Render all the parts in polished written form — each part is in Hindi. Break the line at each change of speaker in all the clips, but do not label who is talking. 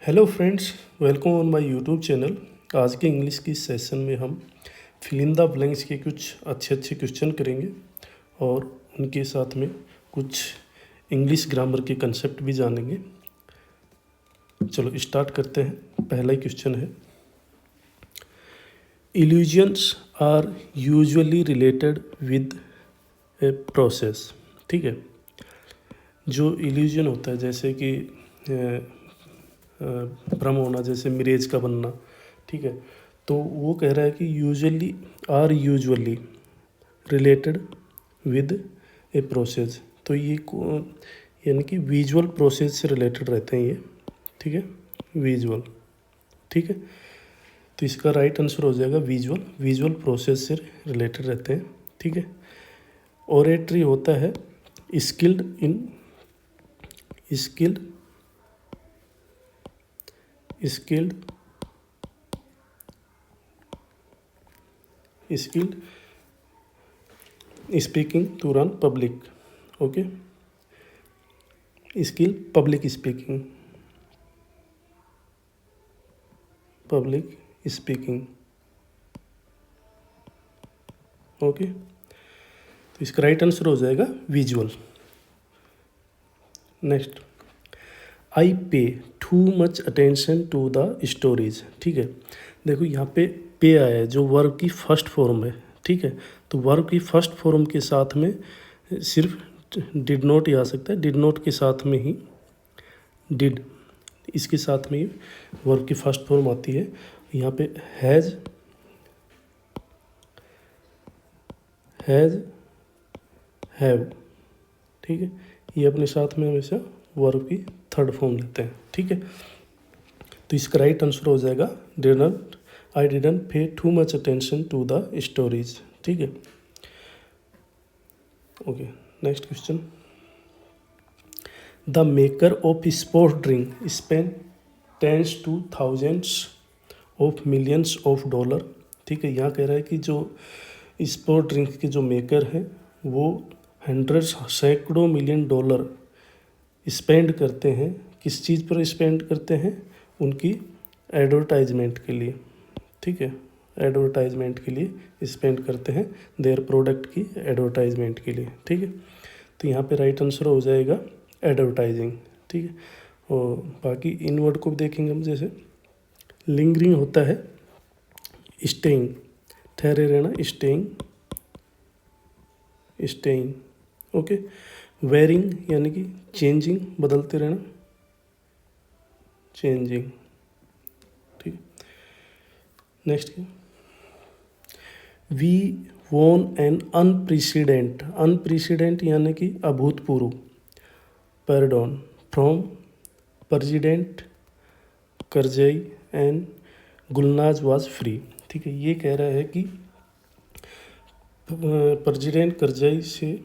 Hello friends, welcome on my YouTube channel. आज के इंग्लिश की सेशन में हम फिल इन द ब्लैंक्स के कुछ अच्छे अच्छे क्वेश्चन करेंगे और उनके साथ में कुछ इंग्लिश ग्रामर के कंसेप्ट भी जानेंगे। चलो स्टार्ट करते हैं। पहला ही क्वेश्चन है, illusions are usually related with a process. ठीक है, जो इल्यूजन होता है जैसे कि भ्रम होना, जैसे मिरेज का बनना, ठीक है, तो वो कह रहा है कि usually related with a process. तो ये यानी कि विजुअल प्रोसेस से रिलेटेड रहते हैं ये। ठीक है, विजुअल। ठीक है, तो इसका राइट आंसर हो जाएगा विजुअल प्रोसेस से रिलेटेड रहते हैं। ठीक है, ओरेटरी होता है skilled speaking to run public. Okay, public speaking. Okay, तो इसका राइट आंसर हो जाएगा visual. Next, I pay too much attention to the stories. ठीक है, देखो यहाँ पे आया है जो वर्ब की फर्स्ट फॉर्म है। ठीक है, तो वर्ब की फर्स्ट फॉर्म के साथ में सिर्फ डिड नॉट ही आ सकता है। डिड नॉट के साथ में ही डिड, इसके साथ में ही वर्ब की फर्स्ट फॉर्म आती है। यहाँ पे हैज़ हैव। ठीक है, ये अपने साथ में हमेशा वर्ब की थर्ड फॉर्म लेते हैं। ठीक है, तो इसका राइट आंसर हो जाएगा I didn't pay too much attention to the stories. ठीक है, okay. Next question, the maker of sport drink spend tens to thousands of millions of dollar. ठीक है, यहाँ कह रहा है कि जो स्पोर्ट ड्रिंक के जो मेकर हैं वो सैकड़ों मिलियन डॉलर स्पेंड करते हैं। किस चीज़ पर स्पेंड करते हैं? उनकी एडवर्टाइजमेंट के लिए। ठीक है, एडवर्टाइजमेंट के लिए स्पेंड करते हैं, देयर प्रोडक्ट की एडवर्टाइजमेंट के लिए। ठीक है, तो यहाँ पे राइट आंसर हो जाएगा एडवर्टाइजिंग। ठीक है, और बाकी इन वर्ड को भी देखेंगे हम। जैसे लिंगरिंग होता है स्टेइंग, ठहरे रहना, स्टेइंग। ओके, वेयरिंग यानी कि चेंजिंग, बदलते रहना, चेंजिंग। ठीक, next, we won an unprecedented यानी कि अभूतपूर्व, pardon from president Karzai and Gulnaz was free. ठीक है, ये कह रहा है कि प्रेसिडेंट करजई से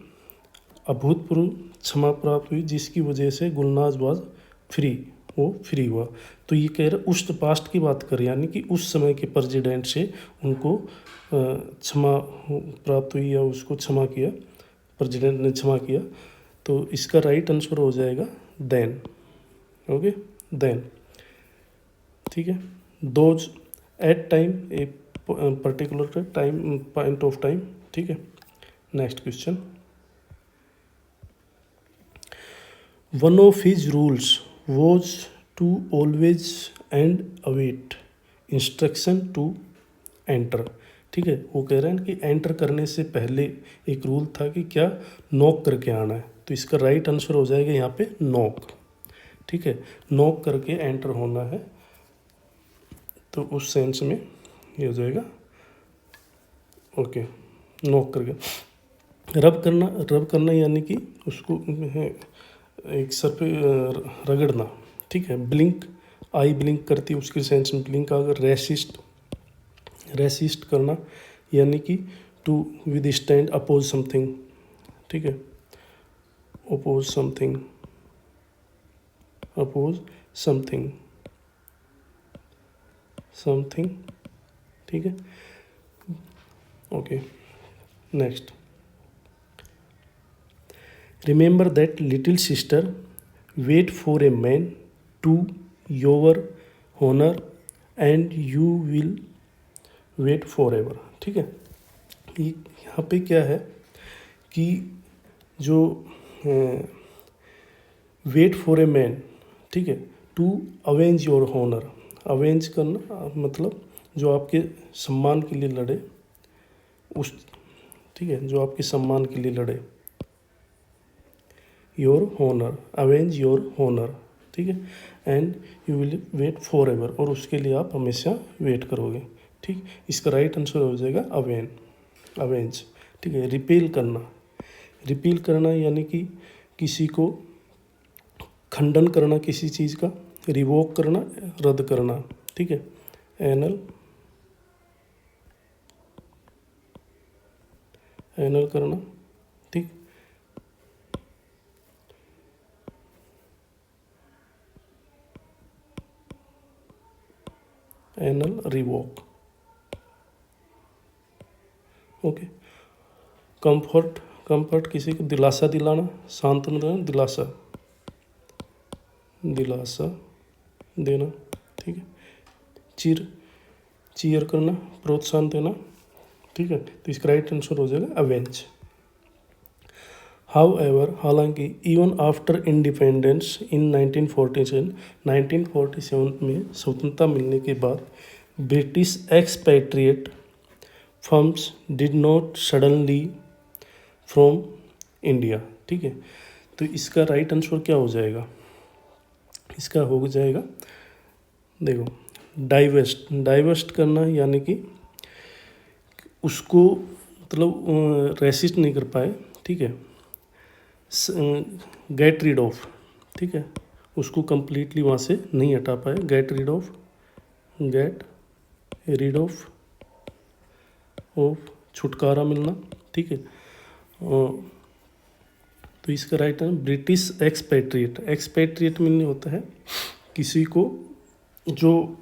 अभूतपूर्व क्षमा प्राप्त हुई जिसकी वजह से गुलनाज वाज फ्री, वो फ्री हुआ। तो ये कह रहा उस पास्ट की बात कर, यानी कि उस समय के प्रेसिडेंट से उनको क्षमा प्राप्त हुई या उसको क्षमा किया, प्रेसिडेंट ने क्षमा किया। तो इसका राइट आंसर हो जाएगा देन। Okay, then. ठीक है, those at time a particular time, point of time. ठीक है, next question, one of his rules was to always and await instruction to enter. ठीक है, वो कह रहे हैं कि एंटर करने से पहले एक रूल था कि क्या, नॉक करके आना है। तो इसका राइट आंसर हो जाएगा यहाँ पे नॉक। ठीक है, नॉक करके एंटर होना है, तो उस सेंस में ये हो जाएगा। ओके, नॉक करके। रब करना यानी कि उसको एक सर पे रगड़ना। ठीक है, ब्लिंक, आई ब्लिंक करती है, उसके सेंस में ब्लिंक। अगर रेसिस्ट करना यानी कि to withstand oppose something. ठीक है, अपोज समथिंग, ठीक है, okay. Next, remember that little sister wait for a man to your honour and you will wait forever. ठीक है, यहाँ पे क्या है कि जो वेट फॉर ए मैन, ठीक है, to avenge your honour, avenge करना मतलब जो आपके सम्मान के लिए लड़े, उस, ठीक है, जो आपके सम्मान के लिए लड़े, your honour, avenge your honour, ठीक है, and you will wait forever, और उसके लिए आप हमेशा वेट करोगे। ठीक, इसका राइट आंसर हो जाएगा अवेंज। ठीक है, रिपेल करना, रिपील करना यानी कि किसी को खंडन करना किसी चीज़ का, रिवोक करना, रद्द करना। ठीक है, एनल करना। ठीक, anal revoke. Okay, comfort, comfort किसी को दिलासा दिलाना, सांत्वना देना, दिलासा देना। ठीक है, चीयर करना, प्रोत्साहन देना। ठीक है, तो इसका राइट आंसर हो जाएगा अवेंज। हाउएवर, हालांकि इवन आफ्टर इंडिपेंडेंस इन 1947 में स्वतंत्रता मिलने के बाद British expatriate firms did not suddenly from India. ठीक है, तो इसका राइट आंसर क्या हो जाएगा, इसका हो जाएगा, देखो, डाइवेस्ट करना यानी कि उसको मतलब रेसिस्ट नहीं कर पाए। ठीक है, गेट रीड ऑफ, ठीक है, उसको कंप्लीटली वहाँ से नहीं हटा पाए, गेट रीड ऑफ छुटकारा मिलना। ठीक है, तो इसका राइट है ब्रिटिश एक्सपैट्रिएट मीन होता है किसी को जो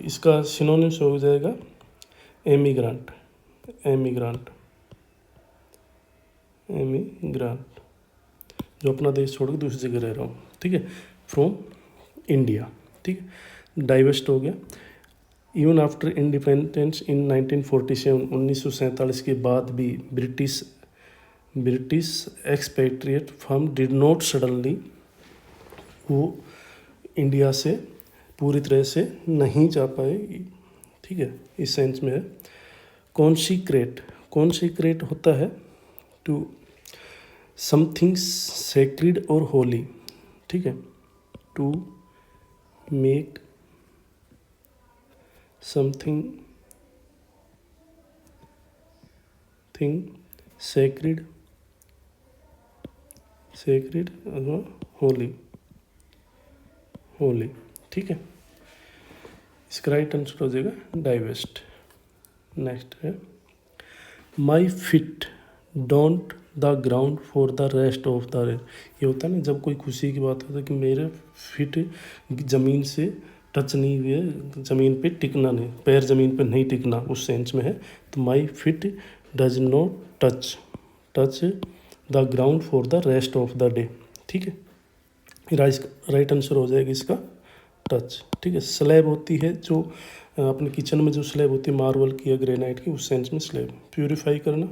इसका सिनोनिम्स हो जाएगा एमिग्रेंट, जो अपना देश छोड़ के दूसरी जगह रह रहा हूँ। ठीक है, फ्रॉम इंडिया। ठीक है, डाइवेस्ट हो गया। इवन आफ्टर इंडिपेंडेंस इन 1947, 1947 के बाद भी British expatriate firm did not suddenly, वो इंडिया से पूरी तरह से नहीं जा पाए। ठीक है, इस सेंस में है। कॉन्सिक्रेट होता है टू समथिंग सेक्रेड और होली। ठीक है, to make something sacred holy. ठीक है, इसका राइट आंसर हो जाएगा डाइवेस्ट। नेक्स्ट है my feet don't the ground for the rest of the day. ये होता है ना, जब कोई खुशी की बात होती है कि मेरे फिट ज़मीन से टच नहीं हुए, ज़मीन पे टिकना नहीं, पैर ज़मीन पे नहीं टिकना, उस सेंस में है। तो my feet does not touch the ground for the rest of the day. ठीक है, राइट आंसर हो जाएगा इसका टच। ठीक है, स्लैब होती है जो अपने किचन में जो स्लैब होती है मार्बल की या ग्रेनाइट की, उस सेंस में स्लैब। प्यूरिफाई करना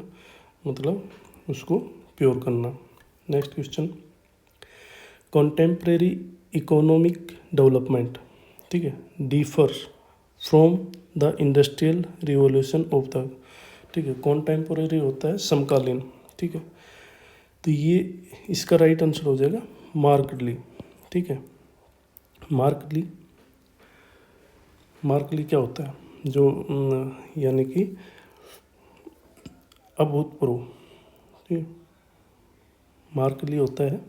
मतलब उसको प्योर करना। Next question, contemporary economic development, ठीक है, differ from the industrial revolution of the. ठीक है, कॉन्टेम्पोरेरी होता है समकालीन। ठीक है, तो ये इसका राइट आंसर हो जाएगा मार्कडली। ठीक है, मार्कडली क्या होता है, जो यानी कि अभूतपूर्व। ठीक है, मार्कडली होता है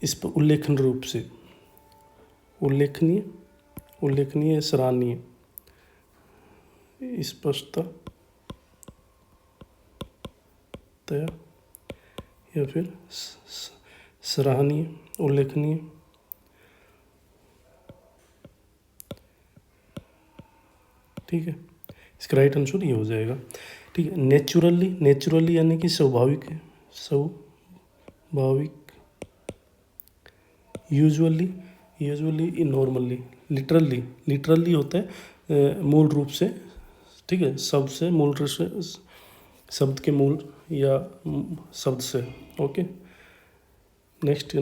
इस पर उल्लेखनीय रूप से, उल्लेखनीय, सराहनीय, स्पष्टता या फिर सराहनीय, उल्लेखनीय। ठीक है, इसका राइट आंसर ये हो जाएगा। ठीक है, नेचुरली यानी कि स्वाभाविक, यूजुअली यूजुअली, नॉर्मली, लिटरली होता है मूल रूप से, ठीक है, शब्द से, मूल रूप से, शब्द के मूल या शब्द से। Okay, next,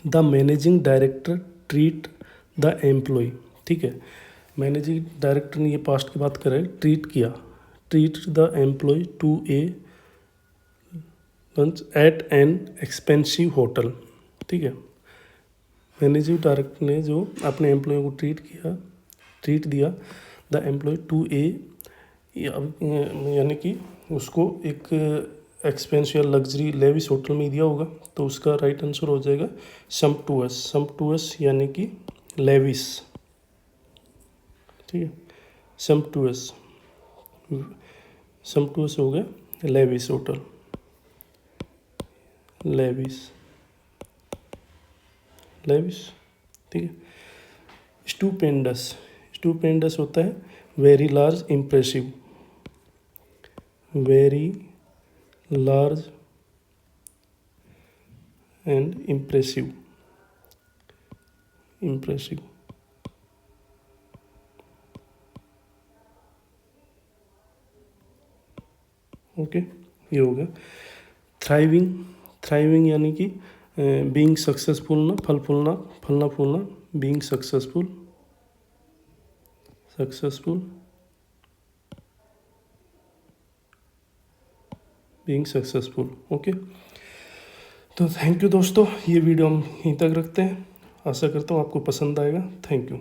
the managing director treat the employ, ठीक है, मैनेजिंग डायरेक्टर ने ये पास्ट की बात करें, ट्रीट किया, treat the employ to a lunch at an expensive hotel, ठीक है, मैनेजिंग डायरेक्टर ने जो अपने एम्प्लॉय को ट्रीट दिया द एम्प्लॉय टू ए, यानी कि उसको एक एक्सपेंसिव या लग्जरी लेविस होटल में दिया होगा, तो उसका राइट आंसर हो जाएगा सम्पटुअस यानी कि लेविस, ठीक है, सम्पटुअस हो गया लेविस होटल, लेविस, ठीक है। स्टूपेंडस होता है very large impressive, very large and impressive, okay, ये हो गया। थ्राइविंग यानी कि बीइंग सक्सेसफुल ना, फलना फूलना, बीइंग सक्सेसफुल, ओके। तो थैंक यू दोस्तों, ये वीडियो हम यहीं तक रखते हैं, आशा करता हूँ आपको पसंद आएगा। Thank you.